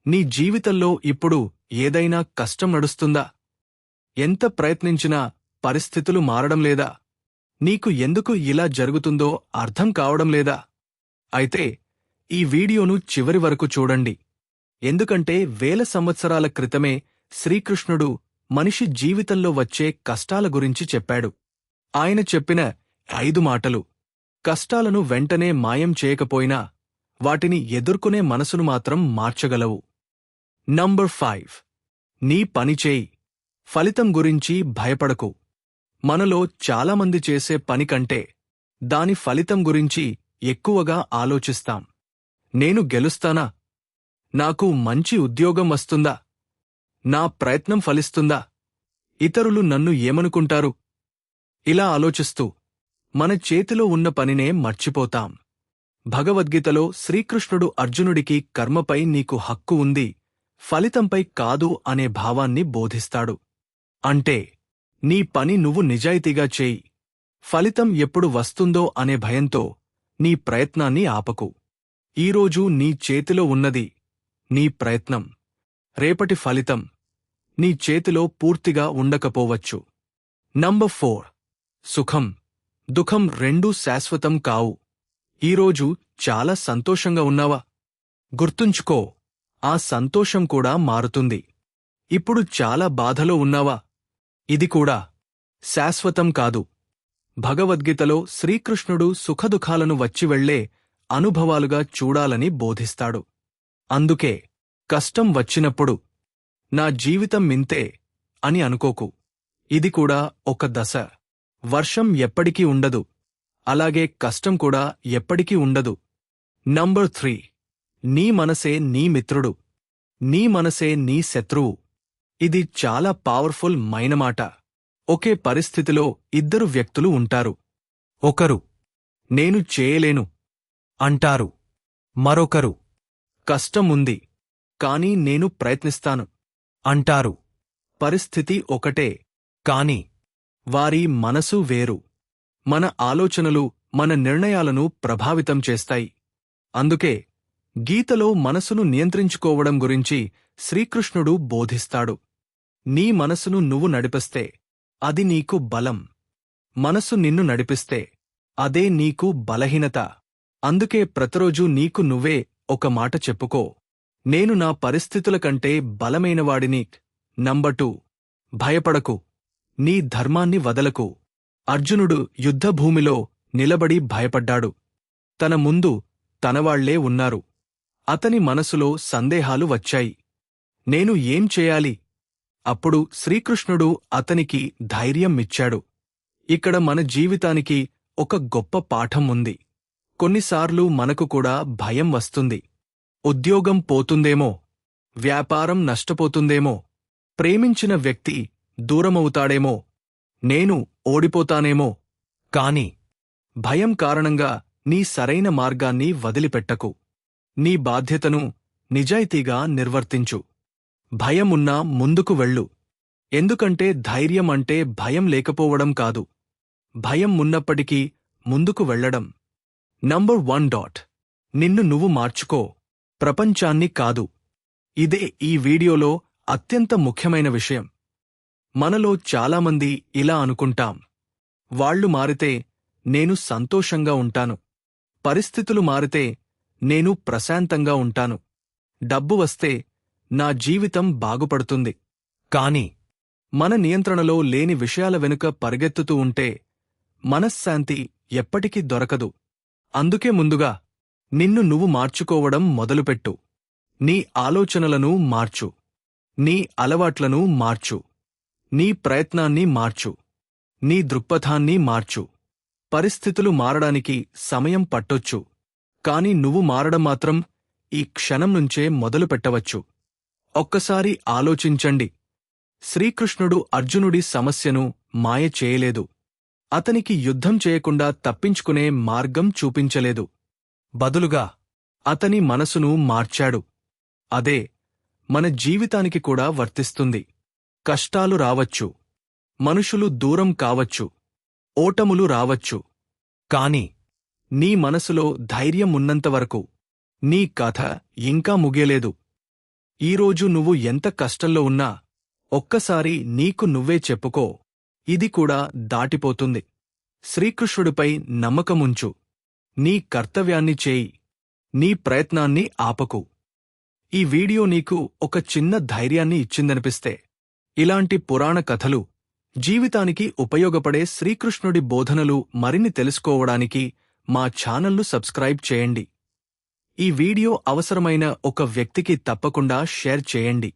నీ జీవితంలో ఇప్పుడు ఏదైనా కష్టం నడుస్తుందా? ఎంత ప్రయత్నించినా పరిస్థితులు మారడం లేదా? నీకు ఎందుకు ఇలా జరుగుతుందో అర్థం కావడం లేదా? అయితే ఈ వీడియోను చివరి వరకు చూడండి. ఎందుకంటే వేల సంవత్సరాల క్రితమే శ్రీకృష్ణుడు మనిషి జీవితంలో వచ్చే కష్టాల గురించి చెప్పాడు. ఆయన చెప్పిన 5 మాటలు కష్టాలను వెంటనే మాయం చేయకపోయినా వాటిని ఎదుర్కొనే మనసును మాత్రం మార్చగలవు. నంబర్ 5. నీ పని చేయి, ఫలితం గురించి భయపడకు. మనలో చాలామంది చేసే పని కంటే దాని ఫలితం గురించి ఎక్కువగా ఆలోచిస్తాం. నేను గెలుస్తానా? నాకు మంచి ఉద్యోగం వస్తుందా? నా ప్రయత్నం ఫలిస్తుందా? ఇతరులు నన్ను ఏమనుకుంటారు? ఇలా ఆలోచిస్తూ మన చేతిలో ఉన్న పనినే మర్చిపోతాం. భగవద్గీతలో శ్రీకృష్ణుడు అర్జునుడికి కర్మపై నీకు హక్కు ఉంది, ఫలితంపై కాదు అనే భావాన్ని బోధిస్తాడు. అంటే నీ పని నువ్వు నిజాయితీగా చేయి, ఫలితం ఎప్పుడు వస్తుందో అనే భయంతో నీ ప్రయత్నాన్ని ఆపకు. ఈరోజు నీ చేతిలో ఉన్నది నీ ప్రయత్నం. రేపటి ఫలితం నీ చేతిలో పూర్తిగా ఉండకపోవచ్చు. నంబర్ 4. సుఖం, దుఃఖం రెండూ శాశ్వతం కావు. ఈరోజు చాలా సంతోషంగా ఉన్నావా? గుర్తుంచుకో, ఆ సంతోషం కూడా మారుతుంది. ఇప్పుడు చాలా బాధలో ఉన్నావా? ఇది కూడా శాశ్వతం కాదు. భగవద్గీతలో శ్రీకృష్ణుడు సుఖదుఖాలను వచ్చివెళ్లే అనుభవాలుగా చూడాలని బోధిస్తాడు. అందుకే కష్టం వచ్చినప్పుడు నా జీవితం ఇంతే అని అనుకోకు. ఇది కూడా ఒక దశ. వర్షం ఎప్పటికీ ఉండదు, అలాగే కష్టం కూడా ఎప్పటికీ ఉండదు. నంబర్ 3. నీ మనసే నీ మిత్రుడు, నీ మనసే నీ శత్రువు. ఇది చాలా పవర్ఫుల్ మైన మాట. ఒకే పరిస్థితిలో ఇద్దరు వ్యక్తులు ఉంటారు. ఒకరు నేను చేయలేను అంటారు, మరొకరు కష్టం ఉంది కానీ నేను ప్రయత్నిస్తాను అంటారు. పరిస్థితి ఒకటే, కాని వారి మనసు వేరు. మన ఆలోచనలు మన నిర్ణయాలను ప్రభావితం చేస్తాయి. అందుకే గీతలో మనసును నియంత్రించుకోవడం గురించి శ్రీకృష్ణుడు బోధిస్తాడు. నీ మనసును నువ్వు నడిపిస్తే అది నీకు బలం. మనసు నిన్ను నడిపిస్తే అదే నీకు బలహీనత. అందుకే ప్రతిరోజూ నీకు నువ్వే ఒక మాట చెప్పుకో, నేను నా పరిస్థితుల కంటే బలమైనవాడిని. నంబర్ 2. భయపడకు, నీ ధర్మాన్ని వదలకు. అర్జునుడు యుద్ధభూమిలో నిలబడి భయపడ్డాడు. తన ముందు తనవాళ్లే ఉన్నారు. అతని మనసులో సందేహాలు వచ్చాయి. నేను ఏం చేయాలి? అప్పుడు శ్రీకృష్ణుడు అతనికి ధైర్యం ఇచ్చాడు. ఇక్కడ మన జీవితానికి ఒక గొప్ప పాఠం ఉంది. కొన్నిసార్లు మనకు కూడా భయం వస్తుంది. ఉద్యోగం పోతుందేమో, వ్యాపారం నష్టపోతుందేమో, ప్రేమించిన వ్యక్తి దూరమవుతాడేమో, నేను ఓడిపోతానేమో. కాని భయం కారణంగా నీ సరైన మార్గాన్ని వదిలిపెట్టకు. నీ బాధ్యతను నిజాయితీగా నిర్వర్తించు. భయమున్నా ముందుకు వెళ్ళు. ఎందుకంటే ధైర్యం అంటే భయం లేకపోవడం కాదు, భయం ఉన్నప్పటికీ ముందుకు వెళ్లడం. నంబర్ 1. నిన్ను నువ్వు మార్చుకో, ప్రపంచాన్ని కాదు. ఇదే ఈ వీడియోలో అత్యంత ముఖ్యమైన విషయం. మనలో చాలామంది ఇలా అనుకుంటాం, వాళ్ళు మారితే నేను సంతోషంగా ఉంటాను, పరిస్థితులు మారితే నేను ప్రశాంతంగా ఉంటాను, డబ్బు వస్తే నా జీవితం బాగుపడుతుంది. కాని మన నియంత్రణలో లేని విషయాల వెనుక పరిగెత్తుతూ ఉంటే మనశ్శాంతి ఎప్పటికీ దొరకదు. అందుకే ముందుగా నిన్ను నువ్వు మార్చుకోవడం మొదలుపెట్టు. నీ ఆలోచనలను మార్చు, నీ అలవాట్లను మార్చు, నీ ప్రయత్నాన్ని మార్చు, నీ దృక్పథాన్ని మార్చు. పరిస్థితులు మారడానికి సమయం పట్టొచ్చు, కాని నువ్వు మారడం మాత్రం ఈ క్షణం నుంచే మొదలుపెట్టవచ్చు. ఒక్కసారి ఆలోచించండి. శ్రీకృష్ణుడు అర్జునుడి సమస్యను మాయ చేయలేదు. అతనికి యుద్ధం చేయకుండా తప్పించుకునే మార్గం చూపించలేదు. బదులుగా అతని మనసును మార్చాడు. అదే మన జీవితానికి కూడా వర్తిస్తుంది. కష్టాలు రావచ్చు, మనుషులు దూరం కావచ్చు, ఓటములు రావచ్చు, కాని నీ మనసులో ధైర్యం ఉన్నంతవరకు నీ కథ ఇంకా ముగియలేదు. ఈరోజు నువ్వు ఎంత కష్టంలో ఉన్నా ఒక్కసారి నీకు నువ్వే చెప్పుకో, ఇది కూడా దాటిపోతుంది. శ్రీకృష్ణుడిపై నమ్మకముంచు. నీ కర్తవ్యాన్ని చేయి. నీ ప్రయత్నాన్ని ఆపకు. ఈ వీడియో నీకు ఒక చిన్న ధైర్యాన్ని ఇచ్చిందనిపిస్తే, ఇలాంటి పురాణ కథలు, జీవితానికి ఉపయోగపడే శ్రీకృష్ణుడి బోధనలు మరిన్ని తెలుసుకోవడానికి మా ఛానల్ను సబ్స్క్రైబ్ చేయండి. ఈ వీడియో అవసరమైన ఒక వ్యక్తికి తప్పకుండా షేర్ చేయండి.